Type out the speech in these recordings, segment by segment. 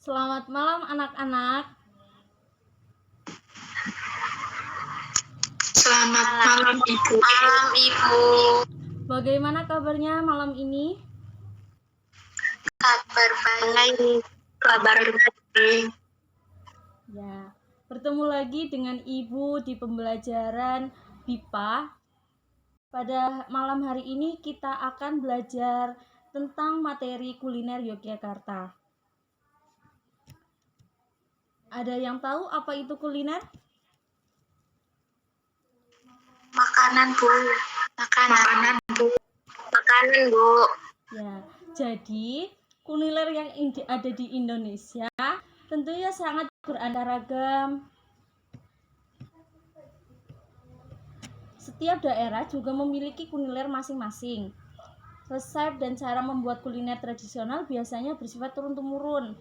Selamat malam anak-anak. Selamat malam Ibu. Malam Ibu. Bagaimana kabarnya malam ini? Kabar baik. Kabar baik. Ya, bertemu lagi dengan Ibu di pembelajaran BIPA. Pada malam hari ini kita akan belajar tentang materi kuliner Yogyakarta. Ada yang tahu apa itu kuliner? Makanan, Bu. Makanan, Bu. Makanan, Bu. Ya, jadi kuliner yang ada di Indonesia tentunya sangat beraneka ragam. Setiap daerah juga memiliki kuliner masing-masing. Resep dan cara membuat kuliner tradisional biasanya bersifat turun-temurun.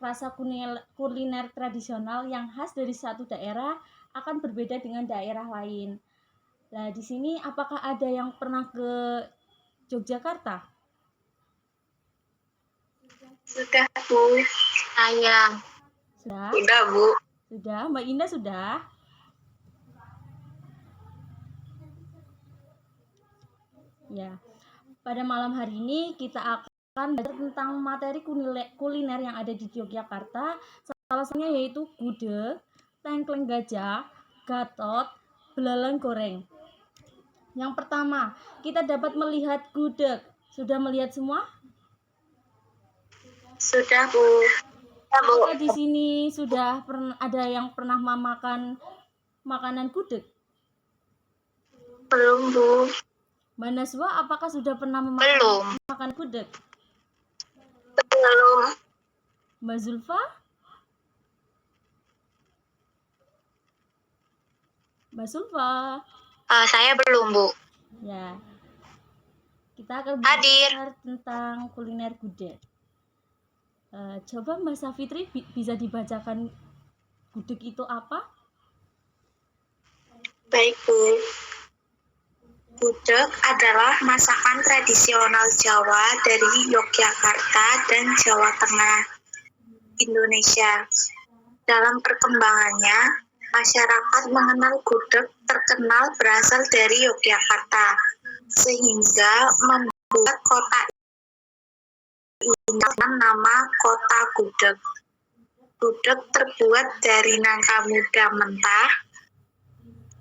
Rasa kuliner tradisional yang khas dari satu daerah akan berbeda dengan daerah lain. Nah, di sini apakah ada yang pernah ke Yogyakarta? Sudah, Bu. Saya. Sudah? Sudah, Bu. Sudah, Mbak Indah sudah? Ya. Pada malam hari ini kita akan belajar tentang materi kuliner yang ada di Yogyakarta. Salah satunya yaitu gudeg, tengkleng gajah, gatot, belalang goreng. Yang pertama, kita dapat melihat gudeg. Sudah melihat semua? Sudah, Bu. Apakah di sini sudah ada yang pernah memakan makanan gudeg? Belum, Bu. Mbak Naswa, apakah sudah pernah makan gudeg? Belum. Mbak Zulfa? Mbak Zulfa? Saya belum, Bu. Ya. Kita akan belajar tentang kuliner gudeg. Coba Mbak Safitri bisa dibacakan gudeg itu apa? Baik, Bu. Gudeg adalah masakan tradisional Jawa dari Yogyakarta dan Jawa Tengah, Indonesia. Dalam perkembangannya, masyarakat mengenal gudeg terkenal berasal dari Yogyakarta, sehingga membuat kota ini dengan nama Kota Gudeg. Gudeg terbuat dari nangka muda mentah,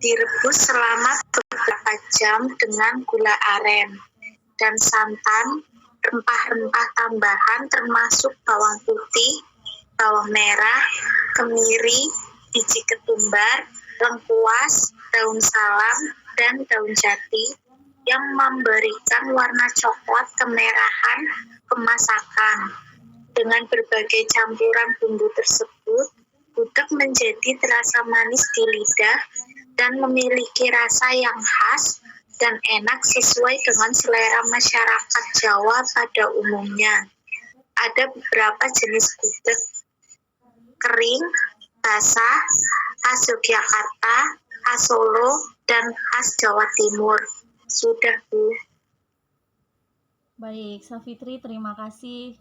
direbus selama beberapa jam dengan gula aren dan santan, rempah-rempah tambahan termasuk bawang putih, bawang merah, kemiri, biji ketumbar, lengkuas, daun salam, dan daun jati yang memberikan warna coklat kemerahan kemasakan. Dengan berbagai campuran bumbu tersebut, gudeg menjadi terasa manis di lidah dan memiliki rasa yang khas dan enak sesuai dengan selera masyarakat Jawa pada umumnya. Ada beberapa jenis gudeg: kering, basah, khas Yogyakarta, khas Solo, dan khas Jawa Timur. Sudah, Bu. Baik, Safitri, terima kasih.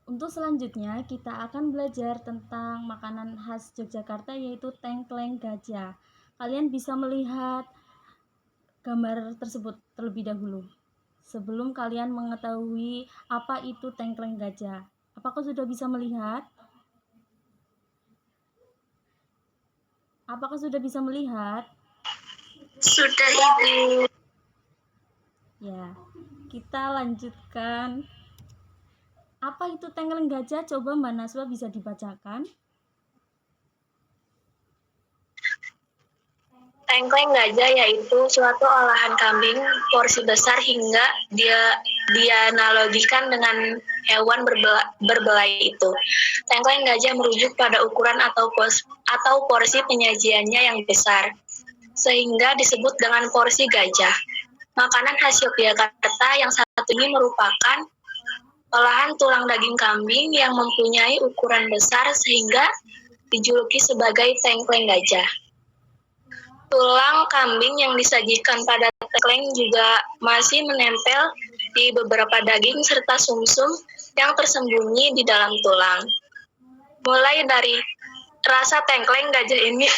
Untuk selanjutnya kita akan belajar tentang makanan khas Yogyakarta yaitu tengkleng gajah. Kalian bisa melihat gambar tersebut terlebih dahulu sebelum kalian mengetahui apa itu tengkleng gajah. Apakah sudah bisa melihat? Apakah sudah bisa melihat? Sudah, Ibu. Ya, kita lanjutkan. Apa itu tengkleng gajah? Coba Mbak Naswa bisa dibacakan. Tengkleng gajah yaitu suatu olahan kambing porsi besar hingga dianalogikan dengan hewan berbelai itu. Tengkleng gajah merujuk pada ukuran atau porsi penyajiannya yang besar, sehingga disebut dengan porsi gajah. Makanan khas Yogyakarta yang satu ini merupakan olahan tulang daging kambing yang mempunyai ukuran besar sehingga dijuluki sebagai tengkleng gajah. Tulang kambing yang disajikan pada tengkleng juga masih menempel di beberapa daging serta sumsum yang tersembunyi di dalam tulang. Mulai dari rasa tengkleng gajah ini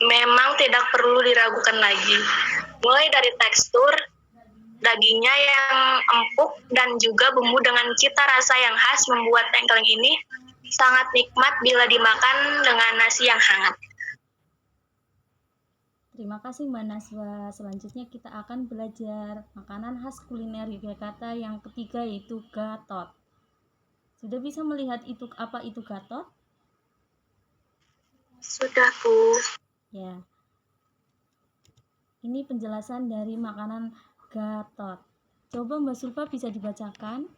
memang tidak perlu diragukan lagi. Mulai dari tekstur dagingnya yang empuk dan juga bumbu dengan cita rasa yang khas membuat tengkleng ini sangat nikmat bila dimakan dengan nasi yang hangat. Terima kasih Mbak Naswa. Selanjutnya kita akan belajar makanan khas kuliner Yogyakarta yang ketiga, yaitu gatot. Sudah bisa melihat apa itu gatot? Sudah, Bu. Ya. Ini penjelasan dari makanan gatot. Coba Mbak Sulfa bisa dibacakan?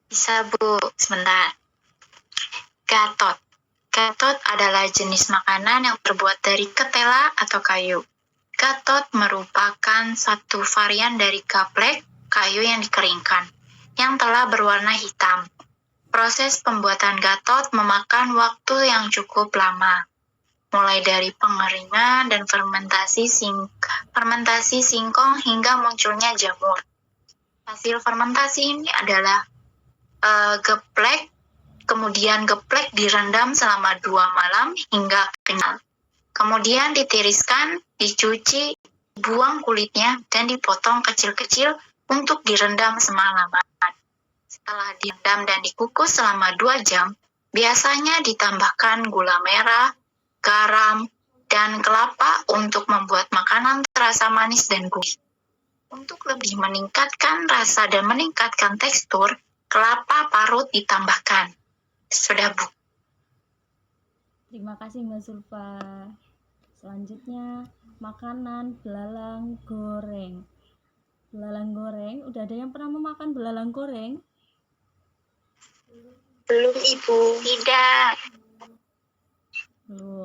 Bisa, Bu. Sebentar. Gatot. Gatot adalah jenis makanan yang terbuat dari ketela atau kayu. Gatot merupakan satu varian dari gaplek, kayu yang dikeringkan, yang telah berwarna hitam. Proses pembuatan gatot memakan waktu yang cukup lama, mulai dari pengeringan dan fermentasi singkong hingga munculnya jamur. Hasil fermentasi ini adalah geplek. Kemudian geplek direndam selama 2 malam hingga kenyal. Kemudian ditiriskan, dicuci, buang kulitnya, dan dipotong kecil-kecil untuk direndam semalaman. Setelah direndam dan dikukus selama 2 jam, biasanya ditambahkan gula merah, garam, dan kelapa untuk membuat makanan terasa manis dan gurih. Untuk lebih meningkatkan rasa dan meningkatkan tekstur, kelapa parut ditambahkan. Sudah, Bu. Terima kasih Mbak Sulfa. Selanjutnya, makanan belalang goreng. Belalang goreng, udah ada yang pernah memakan belalang goreng? Belum, Ibu. Tidak.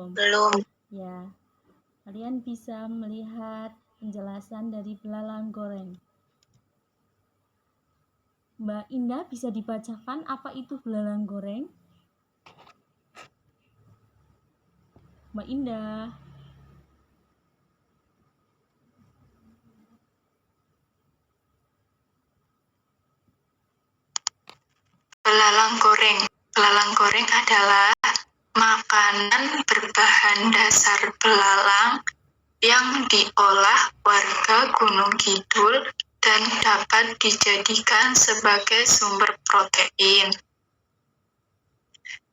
Belum. Ya. Kalian bisa melihat penjelasan dari belalang goreng. Mbak Indah, bisa dibacakan apa itu belalang goreng? Mbak Indah. Belalang goreng. Belalang goreng adalah makanan berbahan dasar belalang yang diolah warga Gunung Kidul dan dapat dijadikan sebagai sumber protein.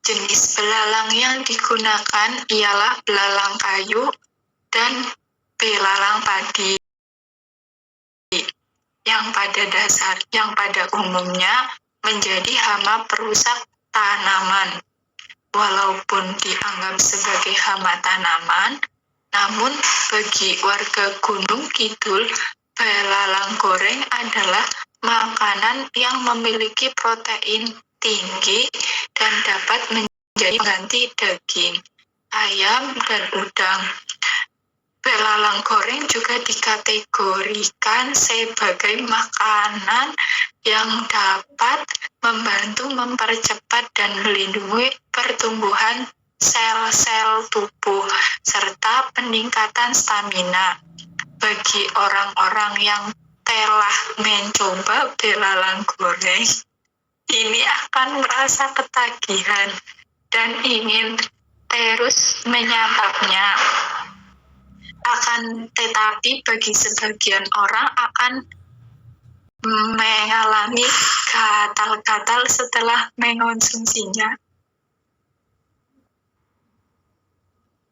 Jenis belalang yang digunakan ialah belalang kayu dan belalang padi, yang pada umumnya menjadi hama perusak tanaman. Walaupun dianggap sebagai hama tanaman, namun bagi warga Gunung Kidul, belalang goreng adalah makanan yang memiliki protein tinggi dan dapat menjadi pengganti daging, ayam, dan udang. Belalang goreng juga dikategorikan sebagai makanan yang dapat membantu mempercepat dan melindungi pertumbuhan sel-sel tubuh serta peningkatan stamina. Bagi orang-orang yang telah mencoba belalang goreng, ini akan merasa ketagihan dan ingin terus menyantapnya. Akan tetapi bagi sebagian orang akan mengalami gatal-gatal setelah mengonsumsinya.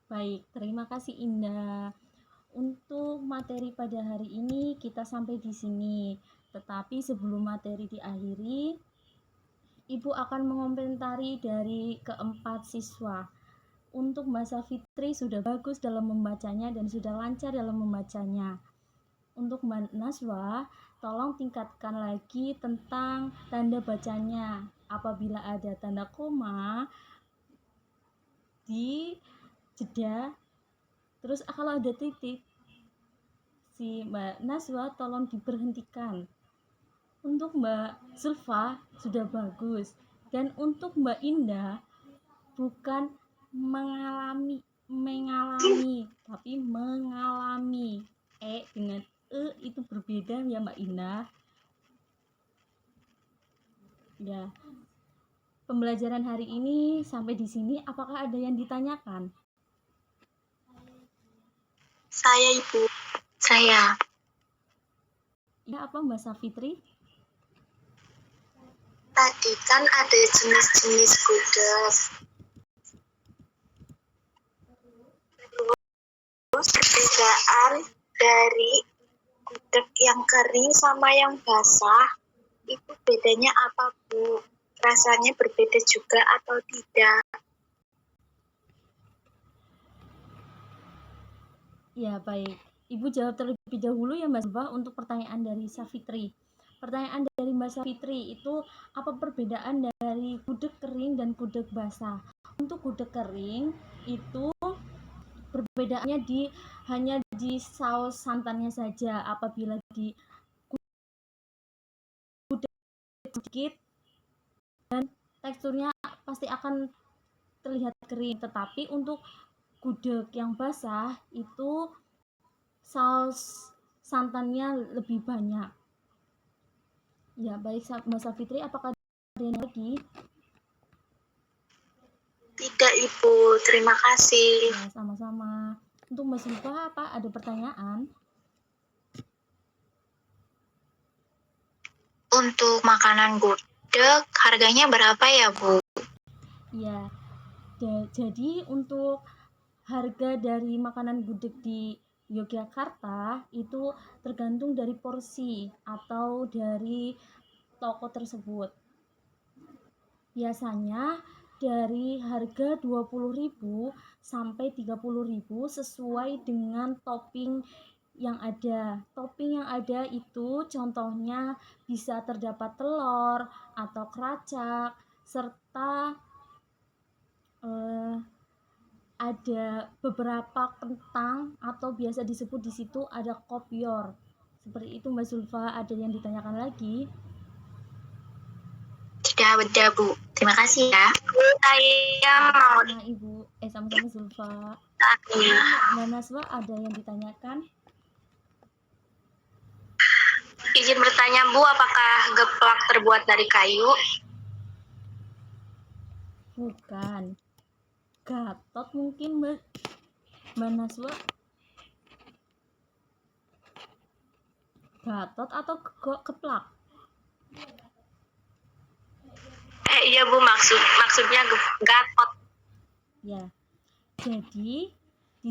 Baik, terima kasih Indah. Untuk materi pada hari ini kita sampai di sini. Tetapi sebelum materi diakhiri, Ibu akan mengomentari dari keempat siswa. Untuk Mbak Safitri sudah bagus dalam membacanya dan sudah lancar dalam membacanya. Untuk Mbak Naswa, tolong tingkatkan lagi tentang tanda bacanya. Apabila ada tanda koma di jeda, terus kalau ada titik, si Mbak Naswa tolong diberhentikan. Untuk Mbak Zulfa sudah bagus, dan untuk Mbak Indah bukan mengalami tapi berbeda ya Mbak Ina. Ya, pembelajaran hari ini sampai di sini. Apakah ada yang ditanyakan? Saya, Ibu. Saya. Ya, apa Mbak Safitri? Tadi kan ada jenis-jenis gudeg. Terus perbedaan dari gudeg yang kering sama yang basah, itu bedanya apa, Bu? Rasanya berbeda juga atau tidak? Ya, baik. Ibu jawab terlebih dahulu ya Mbak Zulfa untuk pertanyaan dari Safitri. Pertanyaan dari Mbak Safitri itu apa perbedaan dari gudeg kering dan gudeg basah? Untuk gudeg kering itu perbedaannya hanya di saus santannya saja. Apabila di gudeg sedikit dan teksturnya pasti akan terlihat kering, tetapi untuk gudeg yang basah itu saus santannya lebih banyak. Ya, baik Mbak Safitri, apakah ada yang lagi? Tidak, Ibu. Terima kasih. Ya, sama-sama. Untuk Mbak Zulfa, apa ada pertanyaan? Untuk makanan gudeg, harganya berapa ya, Bu? Ya, jadi untuk harga dari makanan gudeg di Yogyakarta itu tergantung dari porsi atau dari toko tersebut. Biasanya dari harga 20.000 sampai 30.000 sesuai dengan topping yang ada. Topping yang ada itu contohnya bisa terdapat telur atau keracak serta ada beberapa kentang atau biasa disebut di situ ada kopior. Seperti itu Mbak Zulfa, ada yang ditanyakan lagi? Tidak ada, Bu. Terima kasih ya. Saya mau Nah, Ibu, sama-sama Zulfa. ditanya. Mbak Naswa, ada yang ditanyakan? Izin bertanya, Bu, apakah geplak terbuat dari kayu? Bukan. Gatot mungkin Mbak Naswa. Gatot atau geplak? Iya, Bu, maksudnya gatot. Ya. Jadi di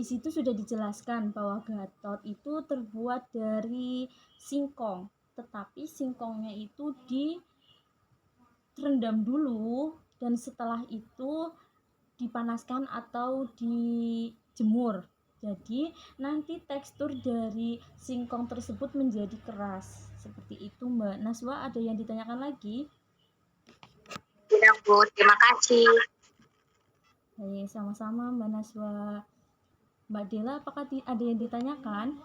situ sudah dijelaskan bahwa gatot itu terbuat dari singkong, tetapi singkongnya itu direndam dulu dan setelah itu dipanaskan atau dijemur. Jadi nanti tekstur dari singkong tersebut menjadi keras. Seperti itu Mbak Naswa, ada yang ditanyakan lagi? Tidak, Bu, terima kasih. Baik, sama-sama Mbak Naswa. Mbak Dela, apakah ada yang ditanyakan?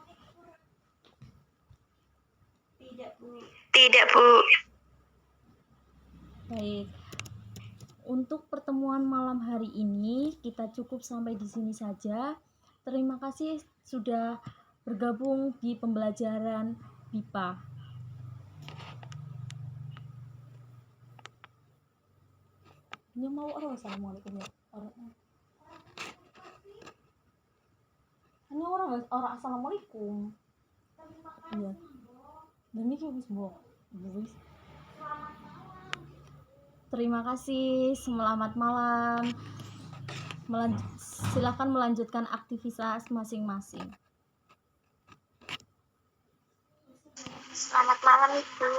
Tidak, Bu. Baik. Untuk pertemuan malam hari ini kita cukup sampai di sini saja. Terima kasih sudah bergabung di pembelajaran BIPA. Ini mau assalamualaikum ya. Ini orang assalamualaikum. Iya. Dan ini habis boh. Terima kasih. Selamat malam. Silakan melanjutkan aktivitas masing-masing. Selamat malam, Ibu.